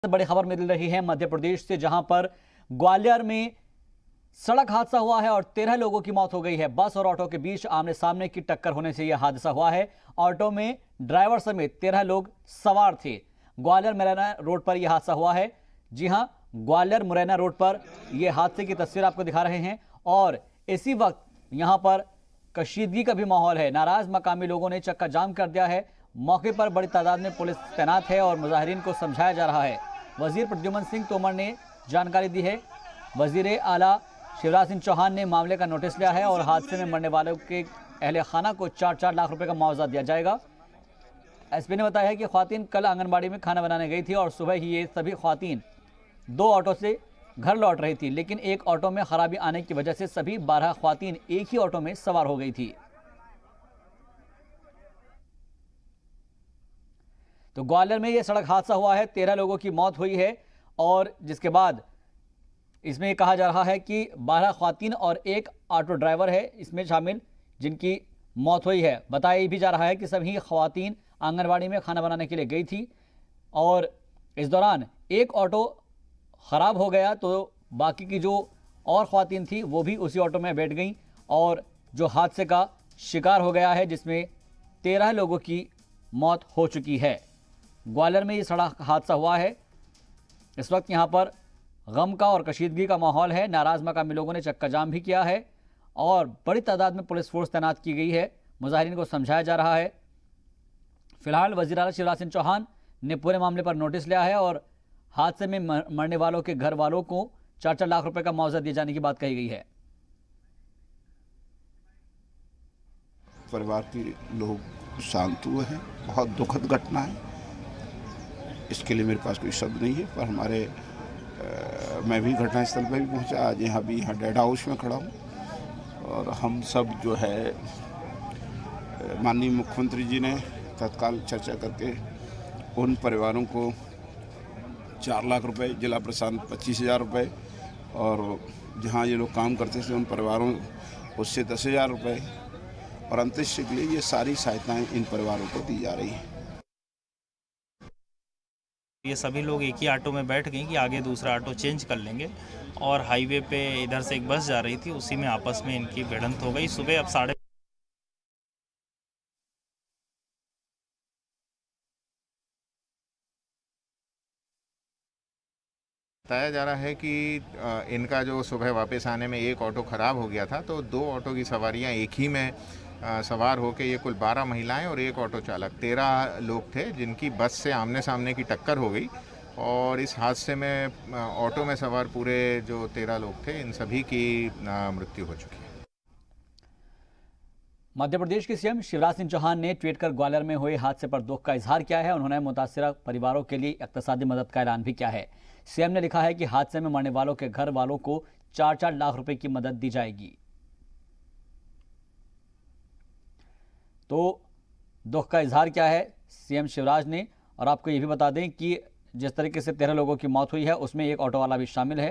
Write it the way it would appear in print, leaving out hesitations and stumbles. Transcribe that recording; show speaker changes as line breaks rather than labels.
बड़ी खबर मिल रही है मध्य प्रदेश से, जहां पर ग्वालियर में सड़क हादसा हुआ है और 13 लोगों की मौत हो गई है। बस और ऑटो के बीच आमने सामने की टक्कर होने से यह हादसा हुआ है। ऑटो में ड्राइवर समेत 13 लोग सवार थे। ग्वालियर मुरैना रोड पर यह हादसा हुआ है। जी हां, ग्वालियर मुरैना रोड पर यह हादसे की तस्वीर आपको दिखा रहे हैं और इसी वक्त यहां पर कशीदगी का भी माहौल है। नाराज मकामी लोगों ने चक्का जाम कर दिया है। मौके पर बड़ी तादाद में पुलिस तैनात है और मुजाहिरीन को समझाया जा रहा है। वजीर प्रद्युमन सिंह तोमर ने जानकारी दी है। वजीर आला शिवराज सिंह चौहान ने मामले का नोटिस लिया है और हादसे में मरने वालों के अहले खाना को 4-4 लाख रुपए का मुआवजा दिया जाएगा। एसपी ने बताया कि ख्वातीन कल आंगनबाड़ी में खाना बनाने गई थी और सुबह ही ये सभी ख्वातीन 2 ऑटो से घर लौट रही थी, लेकिन एक ऑटो में खराबी आने की वजह से सभी 12 ख्वातीन एक ही ऑटो में सवार हो गई थी। तो ग्वालियर में यह सड़क हादसा हुआ है, 13 लोगों की मौत हुई है और जिसके बाद इसमें कहा जा रहा है कि 12 ख्वातीन और एक ऑटो ड्राइवर है इसमें शामिल, जिनकी मौत हुई है। बताया भी जा रहा है कि सभी ख्वातीन आंगनबाड़ी में खाना बनाने के लिए गई थी और इस दौरान एक ऑटो ख़राब हो गया तो बाकी की जो और ख्वातीन थी वो भी उसी ऑटो में बैठ गईं और जो हादसे का शिकार हो गया है, जिसमें 13 लोगों की मौत हो चुकी है। ग्वालियर में ये सड़क हादसा हुआ है। इस वक्त यहाँ पर गम का और कशीदगी का माहौल है। नाराज मकामी लोगों ने चक्का जाम भी किया है और बड़ी तादाद में पुलिस फोर्स तैनात की गई है। मुजाहिरीन को समझाया जा रहा है। फिलहाल वज़ीर आला शिवराज सिंह चौहान ने पूरे मामले पर नोटिस लिया है और हादसे में मरने वालों के घर वालों को 4-4 लाख रुपए का मुआवजा दिए जाने की बात कही गई है।
परिवार के लोग शांत हुए हैं। बहुत दुखद घटना है, इसके लिए मेरे पास कोई शब्द नहीं है। पर मैं भी घटनास्थल पर भी पहुंचा, आज यहाँ डेड हाउस में खड़ा हूँ और हम सब जो है माननीय मुख्यमंत्री जी ने तत्काल चर्चा करके उन परिवारों को 4 लाख रुपए, जिला प्रशासन 25,000 रुपये और जहाँ ये लोग काम करते थे उन परिवारों उससे 10,000 रुपये और अंत्येष्टि के लिए ये सारी सहायताएं इन परिवारों को दी जा रही हैं।
ये सभी लोग एक ही ऑटो में बैठ गए कि आगे दूसरा ऑटो चेंज कर लेंगे और हाईवे पे इधर से एक बस जा रही थी, उसी में आपस में इनकी भिड़ंत हो गई। सुबह अब
बताया जा रहा है कि इनका जो सुबह वापस आने में एक ऑटो ख़राब हो गया था, तो 2 ऑटो की सवारियां एक ही में सवार होकर ये कुल 12 महिलाएं और एक ऑटो चालक 13 लोग थे, जिनकी बस से आमने सामने की टक्कर हो गई और इस हादसे में ऑटो में सवार पूरे जो 13 लोग थे इन सभी की मृत्यु हो चुकी है।
मध्य प्रदेश के सीएम शिवराज सिंह चौहान ने ट्वीट कर ग्वालियर में हुए हादसे पर दुख का इजहार किया है। उन्होंने मुतासिरा परिवारों के लिए इक्तसादी मदद का ऐलान भी किया है। सीएम ने लिखा है कि हादसे में मरने वालों के घर वालों को 4-4 लाख रुपए की मदद दी जाएगी। तो दुख का इजहार किया है सीएम शिवराज ने। और आपको ये भी बता दें कि जिस तरीके से 13 लोगों की मौत हुई है उसमें एक ऑटो वाला भी शामिल है।